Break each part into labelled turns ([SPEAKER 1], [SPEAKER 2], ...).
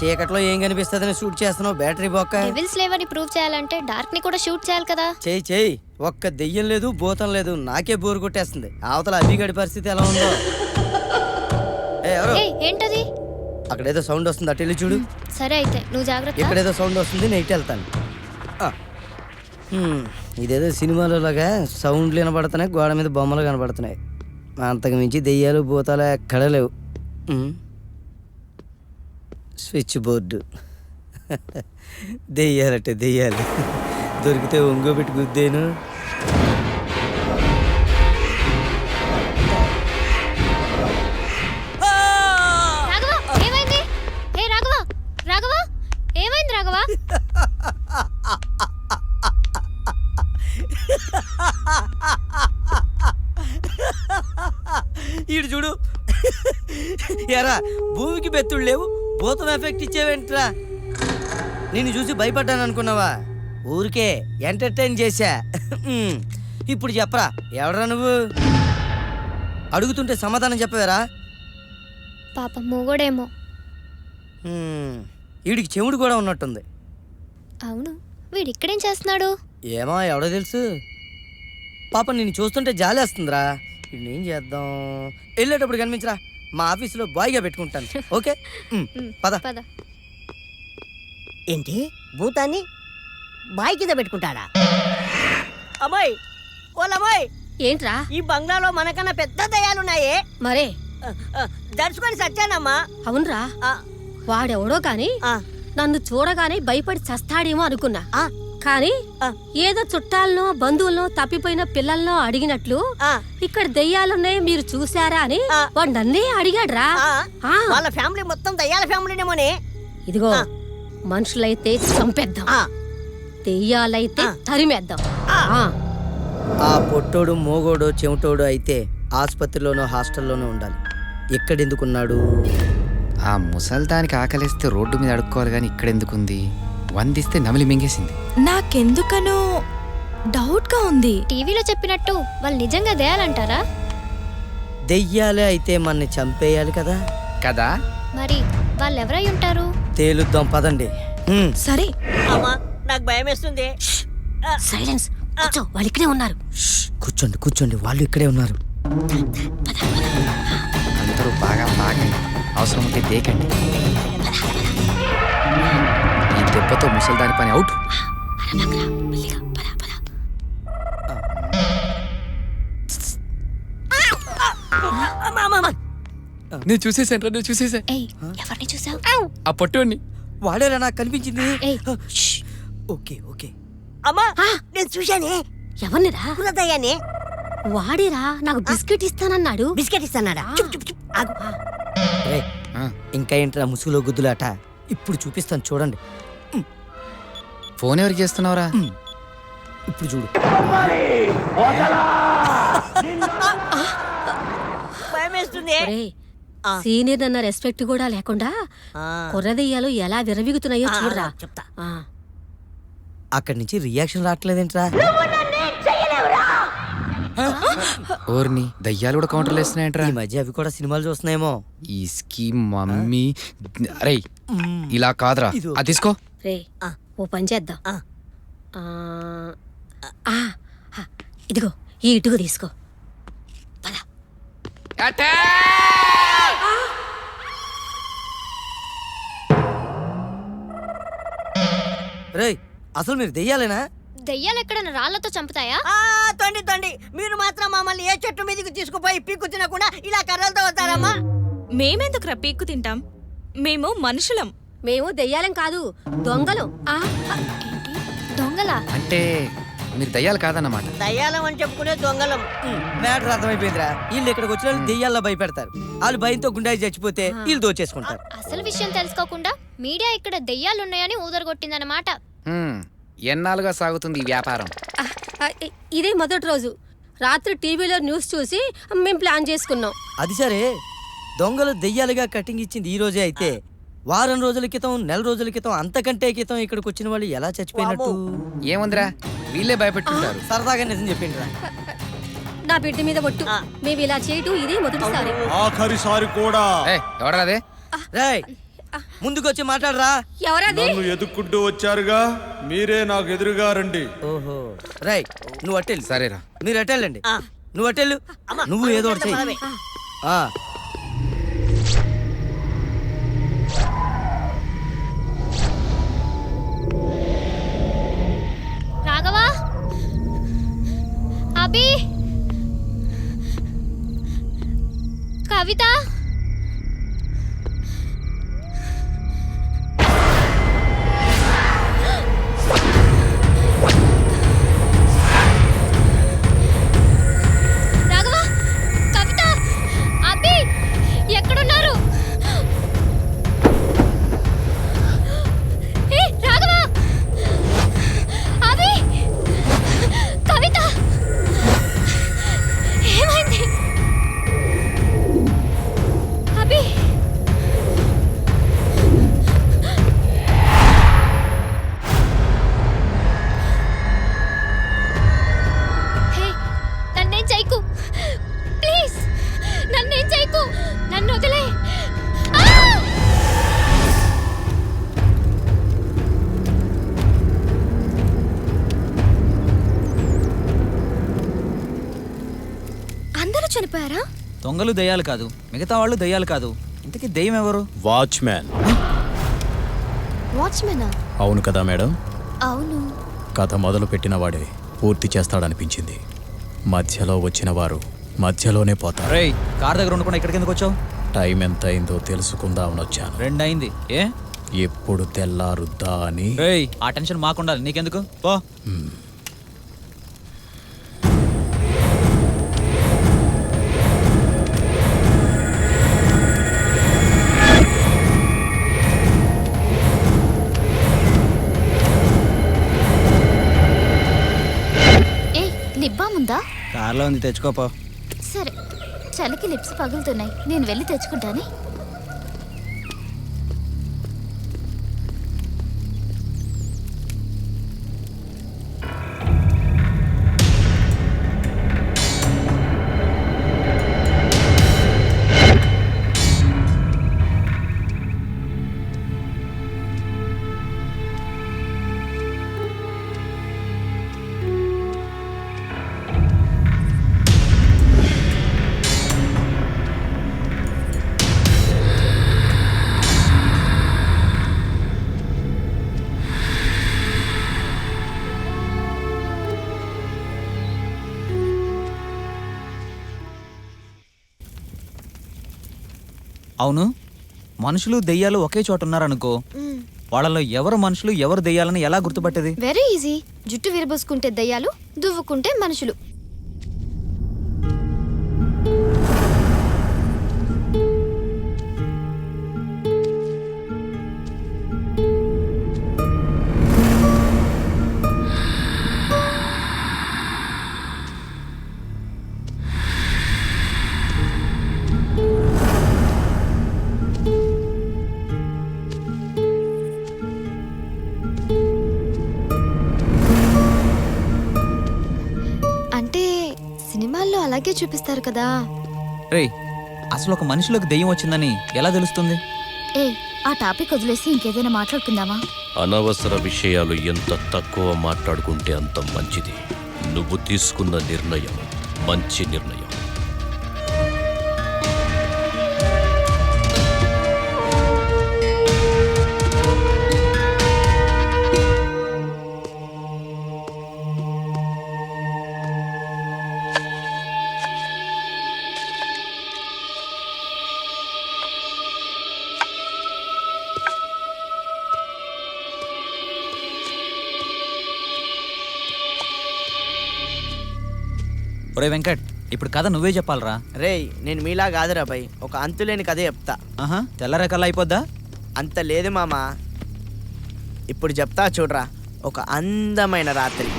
[SPEAKER 1] చీకట్లో ఏం కనిపిస్తుందని షూట్ చేస్తున్నావు బ్యాటరీ బొక్క.
[SPEAKER 2] డెవిల్స్ లేవని ప్రూవ్ చేయాలంటే డార్క్ ని కూడా షూట్ చేయాలి కదా.
[SPEAKER 1] చేయి ఒక్క దెయ్యం లేదు భూతం లేదు, నాకే బోరు కొట్టేస్తుంది. అవతల అభిగడి పరిస్థితి ఎలా ఉందో.
[SPEAKER 2] ఏంటది?
[SPEAKER 1] అక్కడేదో సౌండ్ వస్తుంది, అటు వెళ్ళి చూడు.
[SPEAKER 2] సరే అయితే నువ్వు జాగ్రత్త.
[SPEAKER 1] ఇక్కడేదో సౌండ్ వస్తుంది, నేను ఇటు వెళ్తాను. ఇదేదో సినిమాలో లాగా సౌండ్లు వినపడుతున్నాయి, గోడ మీద బొమ్మలు కనపడుతున్నాయి. అంతకు మించి దెయ్యాలు భూతాలు ఎక్కడ లేవు. Switch board. దెయ్యాలంటే దెయ్యాలు దొరికితే ఒంగోబెట్టి గుద్దేను.
[SPEAKER 2] ఏమైంది రాఘవ?
[SPEAKER 1] ఈడు చూడు. ఎరా భూమికి బెత్తుడు లేవు, భూతం ఎఫెక్ట్ ఇచ్చేవేంట్రా? నిన్ను చూసి భయపడ్డాను అనుకున్నావా? ఊరికే ఎంటర్టైన్ చేశా. ఇప్పుడు చెప్పరా, ఎవడరా నువ్వు? అడుగుతుంటే సమాధానం చెప్పవేరా?
[SPEAKER 2] పాప మూగోడేమో.
[SPEAKER 1] వీడికి చెవుడు కూడా ఉన్నట్టుంది.
[SPEAKER 2] అవును, వీడు ఇక్కడేం చేస్తున్నాడు?
[SPEAKER 1] ఏమో, ఎవడో తెలుసు. పాప నిన్ను చూస్తుంటే జాలేస్తుందిరా. వీడిని ఏం చేద్దాం? వెళ్ళేటప్పుడు కనిపించరా, మా ఆఫీసులో బాయ్గా పెట్టుకుంటాను. ఓకే పద.
[SPEAKER 3] ఏంటి భూతాన్ని బాయ్ కింద పెట్టుకుంటాడా? అమ్మాయి ఓలమ్మాయి,
[SPEAKER 4] ఏంట్రా
[SPEAKER 3] ఈ బంగ్లాలో మనకన్నా పెద్ద దయాలున్నాయే.
[SPEAKER 4] మరే
[SPEAKER 3] దర్శకుని సచ్చానమ్మా.
[SPEAKER 4] అవునరా, వాడెవడో కాని నన్ను చూడగానే భయపడి చస్తాడేమో అనుకున్నా. కానీ ఏదో చుట్టాలనో బంధువులనో తప్పిపోయిన పిల్లలనో అడిగినట్లు ఇక్కడ దెయ్యాలున్నాయి మీరు చూసారా అని వాడు నన్నే అడిగాడ్రా.
[SPEAKER 3] వాళ్ళ ఫ్యామిలీ మొత్తం దయ్యాల ఫ్యామిలీనేమోనే.
[SPEAKER 4] ఇదిగో, మనుషులైతే చంపేద్దాం, దెయ్యాలైతే తరిమేద్దాం.
[SPEAKER 1] ఆ పొట్టోడు మోగోడు చెమటోడు అయితే ఆసుపత్రిలోనో హాస్టల్లోనో ఉండాలి. ఎక్కడెందుకున్నాడు?
[SPEAKER 5] ఆ ముసల్దానికి ఆకలిస్తే రోడ్డు మీద అడుక్కోవాలి కానీ ఇక్కడెందుకుంది? వందిస్తే నమిలి మింగేసింది.
[SPEAKER 6] నాకెందుకనో డౌట్ గా ఉంది.
[SPEAKER 2] టీవీలో చెప్పినట్టు వాళ్ళు నిజంగా దెయ్యాలంటారా?
[SPEAKER 1] దెయ్యాలే అయితే మన్ని చంపేయాలి కదా.
[SPEAKER 5] కదా
[SPEAKER 2] మరి వాళ్ళెవరై ఉంటారు?
[SPEAKER 1] తేలుద్దాం పదండి.
[SPEAKER 6] సరే
[SPEAKER 3] అమ్మా, నాకు భయం వేస్తుంది.
[SPEAKER 4] సైలెన్స్, కూర్చో, వాళ్ళు ఇక్కడే ఉన్నారు.
[SPEAKER 1] కూర్చోండి కూర్చోండి, వాళ్ళు ఇక్కడే ఉన్నారు.
[SPEAKER 5] అందరూ బాగా తాగండి, అవసరం ఉంటే దేకండి. ఈ దెబ్బతో ముసల్దాని పని అవుట్. నేను చూసేసాను, నేను చూసేసా.
[SPEAKER 2] ఎవరిని చూసావు?
[SPEAKER 5] ఆ పొట్టోని.
[SPEAKER 1] వాడేరా నాకు కనిపించింది. Okay okay.
[SPEAKER 3] అమ్మా, నేను చూశానే.
[SPEAKER 4] ఎవరినిరా?
[SPEAKER 3] దయ్యానే.
[SPEAKER 4] వాడేరా, నాకు బిస్కెట్ ఇస్తానన్నాడు.
[SPEAKER 3] బిస్కెట్ ఇస్తానాడా?
[SPEAKER 1] ఇంకా ఏంట్రా ముసుగులో గుద్దులాట? ఇప్పుడు చూపిస్తాను చూడండి.
[SPEAKER 5] ఫోన్ ఎవరికి చేస్తున్నావురా?
[SPEAKER 1] ఇప్పుడు చూడు.
[SPEAKER 3] భయం వేస్తుంది.
[SPEAKER 4] సీనియర్ అన్న రెస్పెక్ట్ కూడా లేకుండా కుర్రదెయ్యాలు ఎలా విరవిగుతున్నాయో చూడరా.
[SPEAKER 3] చెప్తా.
[SPEAKER 1] అక్కడి నుంచి రియాక్షన్ రావట్లేదేంట్రా?
[SPEAKER 5] ఓర్ని, దయ్యాలు కూడా కౌంటర్లు వేస్తున్నాయంట్రా.
[SPEAKER 1] ఈ మధ్య అవి కూడా సినిమాలు చూస్తున్నాయేమో.
[SPEAKER 5] ఈ స్కీమ్ మమ్మీ. అరే ఇలా కాదురా, అది తీసుకో.
[SPEAKER 4] రే, ఓ పని చేద్దాం. ఇదిగో ఈ ఇటుకు తీసుకో.
[SPEAKER 1] రేయ్, అసలు మీరు దెయ్యాలేనా?
[SPEAKER 2] దెయ్యాలు ఎక్కడైనా రాళ్లతో చంపుతాయా?
[SPEAKER 3] తొండి మీరు మాత్రం మమ్మల్ని ఏ చెట్టు మీదకి తీసుకుపోయి పీక్కు తినకుండా ఇలా కర్రలతో వస్తారమ్మా.
[SPEAKER 6] మేమెందుకురా పీక్కు తింటాం? మేము మనుషులం.
[SPEAKER 4] మేము దెయ్యాలం కాదు, దొంగలం.
[SPEAKER 2] దొంగలా?
[SPEAKER 5] అంటే మీరు దయ్యాలు కాదన్నమాట.
[SPEAKER 3] దయ్యాలం అని చెప్పుకునే దొంగలం.
[SPEAKER 1] మ్యాటర్ అర్థమైపోయిందిరా. వీళ్ళు ఇక్కడికి వచ్చిన వాళ్ళు దెయ్యాల్లో భయపెడతారు. వాళ్ళు భయంతో గుండాయి చచ్చిపోతే వీళ్ళు దోచేసుకుంటారు.
[SPEAKER 2] అసలు విషయం తెలుసుకోకుండా మీడియా ఇక్కడ దెయ్యాలున్నాయని ఊదరగొట్టిందన్నమాట.
[SPEAKER 5] ఎన్నాళ్ళుగా సాగుతుంది ఈ వ్యాపారం?
[SPEAKER 4] ఇదే మొదటి రోజు. రాత్రి టీవీలో న్యూస్ చూసి మేము ప్లాన్ చేసుకున్నాం.
[SPEAKER 1] అది సరే, దొంగలు దెయ్యాలుగా కటింగ్ ఇచ్చింది ఈ రోజే అయితే వారం రోజుల క్రితం, నెల రోజుల క్రితం, అంతకంటే క్రితం ఇక్కడికి వచ్చిన వాళ్ళు ఎలా చచ్చిపోయినట్టు?
[SPEAKER 5] ఏముందిరా, వీళ్ళే భయపెట్టుంటారు.
[SPEAKER 1] సరదాగా నిజం చెప్పిండ్రా.
[SPEAKER 4] నా బిడ్డ మీద ఒట్టు, మేము ఇలా చేయటం ఇదే మొదటిసారి.
[SPEAKER 7] ఆఖరిసారి కూడా.
[SPEAKER 5] ఎవడరాదే?
[SPEAKER 1] రేయ్, ముందుకొచ్చి మాట్లాడరా.
[SPEAKER 4] ఎవరది?
[SPEAKER 7] నన్ను ఎదుక్కుంటూ వచ్చారుగా, మీరే నాకు ఎదురుగా రండి.
[SPEAKER 1] ఓహో రై, నువ్వు అట్టెళ్ళు.
[SPEAKER 5] సరేరా.
[SPEAKER 1] మీరు అట్టెళ్ళండి. నువ్వు అట్టెళ్ళు. నువ్వు ఏదో ఒకటి చెయ్యి. ఆ.
[SPEAKER 2] రాఘవా, అభి, కవిత, రాఘవా, కవిత, అభి ఎక్కడున్నారు? ఏ, రాఘవా, అభి, కవిత, ఏమైంది? అభి, హే, నన్నేం చేయకు ప్లీజ్, నన్నేం చేయకు, నన్ను వదిలే. ఆ! అందరూ చనిపోయారా?
[SPEAKER 8] దొంగలు దయ్యాలు కాదు, మిగతా వాళ్ళు దయ్యాలు కాదు. ఇంతకీ దెయ్యం ఎవరు?
[SPEAKER 7] వాచ్మ్యాన్.
[SPEAKER 2] వాచ్మెనా?
[SPEAKER 7] అవును కదా మేడం.
[SPEAKER 2] అవును.
[SPEAKER 7] కథ మొదలు పెట్టిన వాడే పూర్తి చేస్తాడనిపించింది. మధ్యలో వచ్చిన వారు మధ్యలోనే పోతారు.
[SPEAKER 8] రేయ్, కార్ దగ్గర ఉండకుండా ఇక్కడికి ఎందుకు వచ్చావు?
[SPEAKER 7] టైం ఎంత అయిందో తెలుసుకుందామని వచ్చాను.
[SPEAKER 8] 2 అయింది. ఏ?
[SPEAKER 7] ఎప్పుడు తెల్లారుద్దా అని.
[SPEAKER 8] రేయ్, ఆ టెన్షన్ మాకుండాలి, నీకెందుకు? పో.
[SPEAKER 2] ఏ, లిప్ బామ్ ఉందా?
[SPEAKER 8] కార్లో ఉంది, తెచ్చుకోపో.
[SPEAKER 2] సరే, చలికి లిప్స్ పగులుతున్నాయి, నేను వెళ్ళి తెచ్చుకుంటానే.
[SPEAKER 8] అవును, మనుషులు దెయ్యాలు ఒకే చోట ఉన్నారనుకో, వాళ్ళలో ఎవరు మనుషులు ఎవరు దెయ్యాలని ఎలా గుర్తుపట్టేది?
[SPEAKER 2] Very easy. జుట్టు విరబోసుకుంటే దయ్యాలు, దువ్వుకుంటే మనుషులు. అంటే సినిమాల్లో అలాగే చూపిస్తారు కదా.
[SPEAKER 8] రేయ్, అసలు ఒక మనిషిలోకి దెయ్యం వచ్చిందని ఎలా తెలుస్తుంది?
[SPEAKER 2] ఏ, ఆ టాపిక్ వదిలేసి ఇంకేదైనా మాట్లాడుకుందామా?
[SPEAKER 9] అనవసర విషయాలు ఎంత తక్కువ మాట్లాడుకుంటే అంత మంచిది. నువ్వు తీసుకున్న నిర్ణయం మంచి నిర్ణయం.
[SPEAKER 8] ఒరే వెంకట్, ఇప్పుడు కథ నువ్వే చెప్పాలరా.
[SPEAKER 1] రేయ్, నేను మీలా కాదురా భయ్, ఒక అంతులేని కథ చెప్తా.
[SPEAKER 8] ఆహా, తెల్లరేకల్లా అయిపోద్దా?
[SPEAKER 1] అంత లేదు మామా, ఇప్పుడు చెప్తా చూడరా. ఒక అందమైన రాత్రి.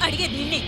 [SPEAKER 6] అడిగేది నిన్నే